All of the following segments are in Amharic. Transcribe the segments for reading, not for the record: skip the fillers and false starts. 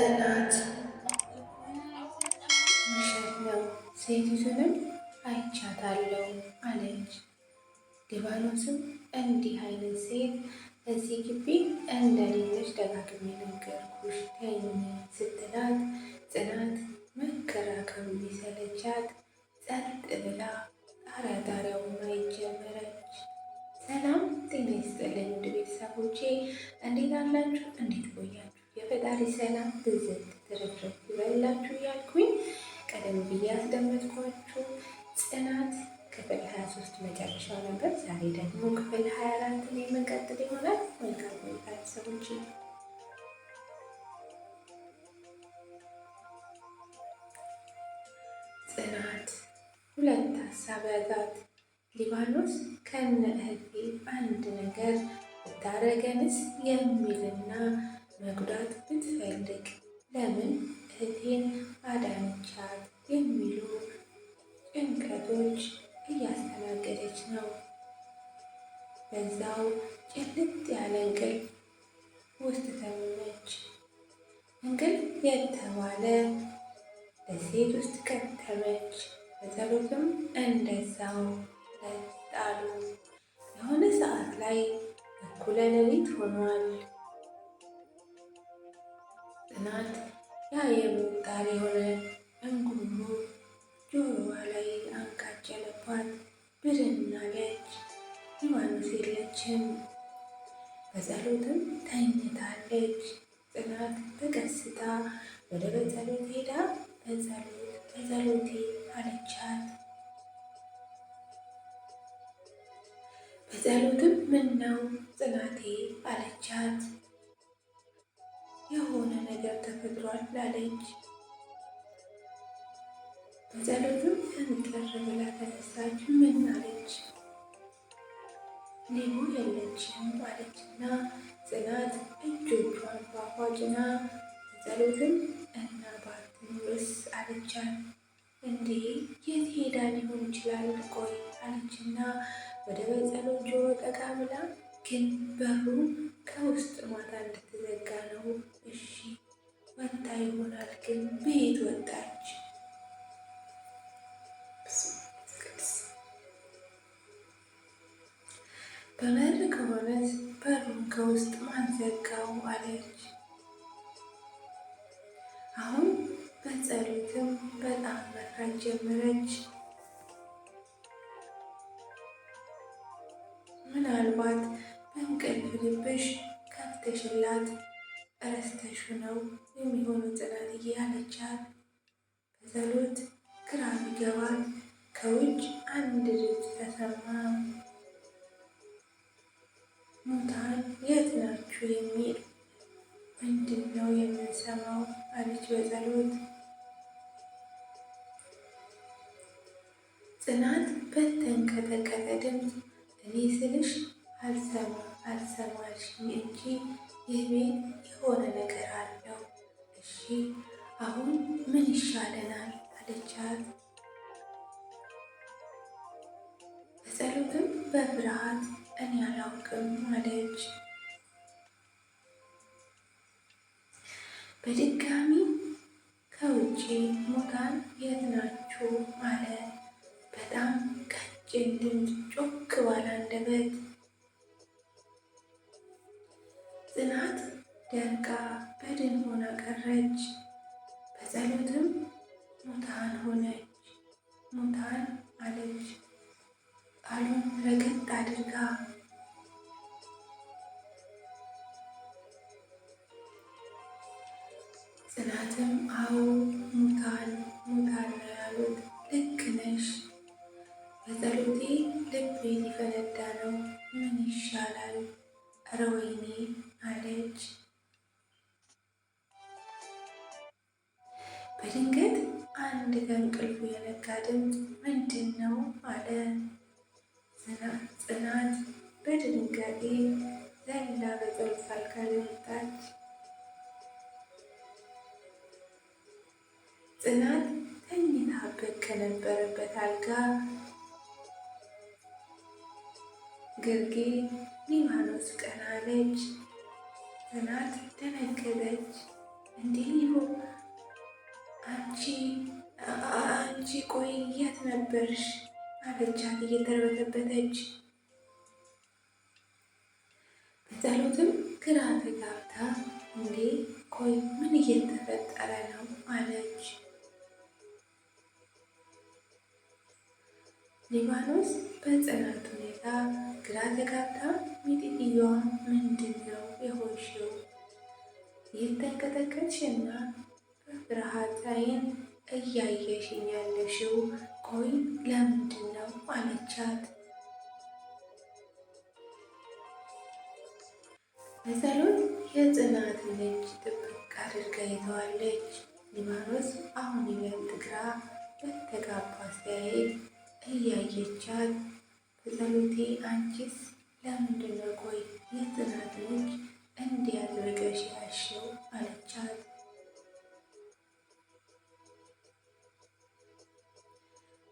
ጽናት ውሸት ነው፣ ሴቲቱንም አይቻታለሁ አለች። ሊባኖስም እንዲህ አይነት ሴት እዚህ ግቢ እንደሌለች ደጋግሜ ነገርኩሽ ተይኝ ስትላት ጽናት መከራከሩ ቢሰለቻት ጸጥ ብላ ጣሪያውን ማየት ጀመረች። ሰላም ጤና ይስጥልኝ ውድ ቤተሰቦቼ፣ እንዴት አላችሁ? እንዴት ቆያችሁ? የፈጣሪ ሰላም ብዝት ትርፍርፍ ይበላችሁ እያልኩኝ ቀደም ብዬ ያስደመጥኳችሁ ጽናት ክፍል 23 መጨረሻው ነበር። ዛሬ ደግሞ ክፍል 24ን የምንቀጥል ይሆናል። መልካም ቆይታ ቤተሰቦቼ። ጽናት ሁለት ሀሳብ ያዛት። ሊባኖስ ከነ እህቴ አንድ ነገር ብታረገንስ የሚልና መጉዳት ብትፈልግ ለምን እህቴን አዳነቻት የሚሉ ጭንቀቶች እያስተናገደች ነው። በዛው ጭልጥ ያለ እንቅልፍ ውስጥ ተመመች። እንቅልፍ የተባለ ደሴት ውስጥ ከተመች። በጸሎትም እንደዛው ጣሉ። የሆነ ሰዓት ላይ እኩለ ሌሊት ሆኗል። ጽናት ያ የሞት ጣር የሆነ እንጉርጉሮ ጆሮዋ ላይ አንቃጨለባት። ብርና አለች። ሊባኖስ የለችም። በጸሎትም ተኝታለች። ጽናት በቀስታ ወደ በጸሎት ሄዳ በጸሎቴ አለቻት። በጸሎትም ምነው ጽናቴ አለቻት። የሆነ ነገር ተፈጥሯል አለች። በጸሎትም ፍንጥር ብላ ተነሳች። ምን አለች? ሊቡ የለችም አለችና ጽናት እጆቿን በአፏ ጭና በጸሎትም እና ባትኖርስ አለቻት። እንዴ የት ሄዳ ሊሆን ይችላል? ቆይ አለችና ወደ በጸሎት ጆሮ ጠጋ ብላ ግን በሩ ከውስጥ ማታ እንደተዘጋ ነው። እሺ ወጣ ይሆናል፣ ግን ቤት ወጣች? በበር ከሆነስ በሩን ከውስጥ ማን ዘጋው አለች። አሁን በጸሎትም በጣም መፍራት ጀመረች። ምናልባት በእንቅልፍ ልብሽ ከፍተሽላት እረስተሹ ነው የሚሆነው ጽናትዬ አለቻት። በጸሎት ግራ ቢገባት ከውጭ አንድ ድምፅ ተሰማ። ሙታን የት ናችሁ የሚል ምንድን ነው የምንሰማው? አለች በጸሎት። ጽናት በተንቀጠቀጠ ድምፅ እኔ ስልሽ አልሰማሽኝ እንጂ ይህ ቤት የሆነ ነገር አለው። እሺ አሁን ምን ይሻለናል? አለቻት። በጸሎትም በፍርሃት እኔ አላውቅም አለች። በድጋሚ ከውጪ ሙታን የት ናችሁ አለ በጣም ቀጭን ድምፅ ጮክ ባለ አንደበት። ጽናት ደርቃ በድን ሆና ቀረች። በጸሎትም ሙታን ሆነች። ሙታን አለች ቃሉን ረገጥ አድርጋ። ጽናትም አዎ ሙታን ነው ያሉት፣ ልክ ነሽ። በጸሎቴ ልቤ ሊፈነዳ ነው። ምን ይሻላል? ኧረ ወይኔ አለች። በድንገት አንድ ከእንቅልፉ የነቃ ድምፅ ምንድን ነው አለ። ጽናት በድንጋጤ ዘላ በጸሎት አልጋ ላይ ወጣች። ጽናት ተኝታበት ከነበረበት አልጋ ግርጌ ሊባኖስ ቀና አለች። ጽናት ደነገጠች። እንዲህ ይሁን አንቺ ቆይ የት ነበርሽ? አለቻት እየተርበተበተች። በጸሎትም ግራ ተጋብታ እንዴ ቆይ ምን እየተፈጠረ ነው አለች። ሊባኖስ በጽናት ሁኔታ ግራ ተጋብታ ሚጢጥየዋ ምንድን ነው የሆንሽው? እየተንቀጠቀጥሽና በፍርሃት ዓይን እያየሽኝ ያለሽው ቆይ ለምንድን ነው አለቻት። በጸሎት የጽናትን እጅ ጥብቅ አድርጋ ይዘዋለች። ሊባኖስ አሁን ይበልጥ ግራ በተጋባ አስተያየት እያየቻት በጸሎቴ አንቺስ ለምንድን ነው ቆይ የጽናትን እጅ እንዲያድርገሽ ያልሽው አለቻት።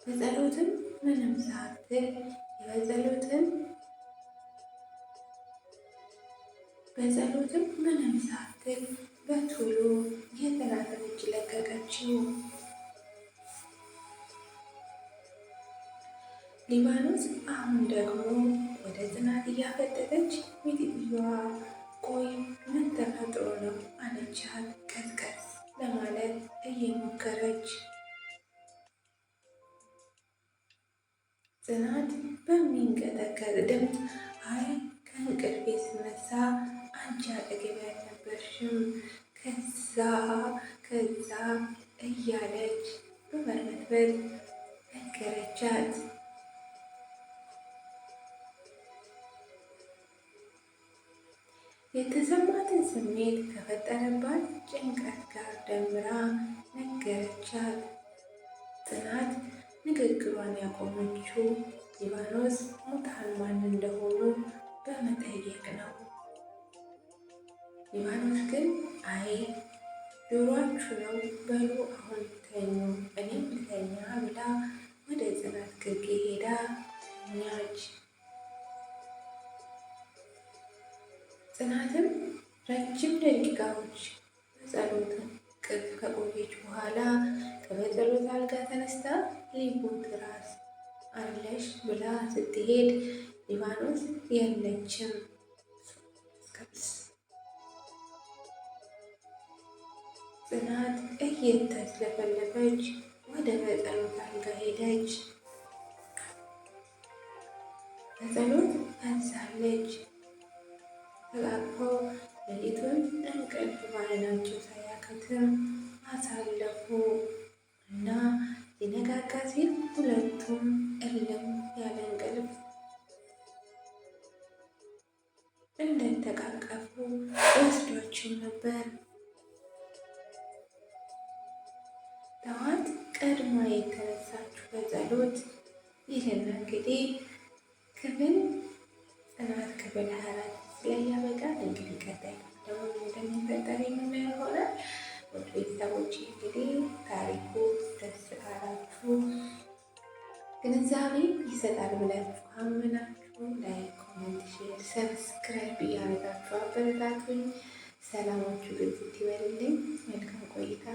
በጸሎትም ምንም ሳትል በቶሎ የጽናትን እጅ ለቀቀችው። ሊባኖስ አሁን ደግሞ ወደ ጽናት እያፈጠጠች ሚጢጥየዋ ቆይ ምን ተፈጥሮ ነው አለቻት ቀዝቀዝ ለማለት እየሞከረች። ጽናት በሚንቀጠቀጥ ድምፅ አይ ከእንቅልፌ ስነሳ አንቺ አጠገቤ አልነበርሽም ከዛ እያለች በመርበትበት ነገረቻት። የተሰማትን ስሜት ከፈጠረባት ጭንቀት ጋር ደምራ ነገረቻት። ጽናት ንግግሯን ያቆመችው ሊባኖስ ሙታን ማን እንደሆኑ በመጠየቅ ነው። ሊባኖስ ግን አይ ጆሯችሁ ነው በሉ አሁን ተኙ እኔም ልተኛ ብላ ወደ ጽናት ግርጌ ሄዳ ተኛች። ጽናትም ረጅም ደቂቃዎች በጸሎት ቅፍ ከቆየች በኋላ ከበጸሎት አልጋ ተነስታ ሊቡ ትራስ አለሽ ብላ ስትሄድ ሊባኖስ የለችም። ጽናት እየተስለፈለፈች ወደ በጸሎት አልጋ ሄደች። በጸሎት ፈዛለች። ተቃቅፈው ሌሊቱን እንቅልፍ በዓይናቸው ሳያከትም አሳለፉ እና ሊነጋጋ ሲል ሁለቱም እልም ያለ እንቅልፍ እንደተቃቀፉ ወስዷቸው ነበር። ጠዋት ቀድማ የተነሳችው በጸሎት ይህን እንግዲህ ክፍል ጽናት ክፍል 24 ላይ ያበቃል። እንግዲህ ቀጣይ ደግሞ እንደሚፈጠር የምናየው ይሆናል። ወደ ቤተሰቦች እንግዲህ ታሪኩ ደስ ካላችሁ ግንዛቤ ይሰጣል ብላችሁ ካመናችሁ ላይክ፣ ኮሜንት፣ ሼር፣ ሰብስክራይብ እያደረጋችሁ አበረታቱኝ። ሰላማችሁ ብዝት ይበልልኝ። መልካም ቆይታ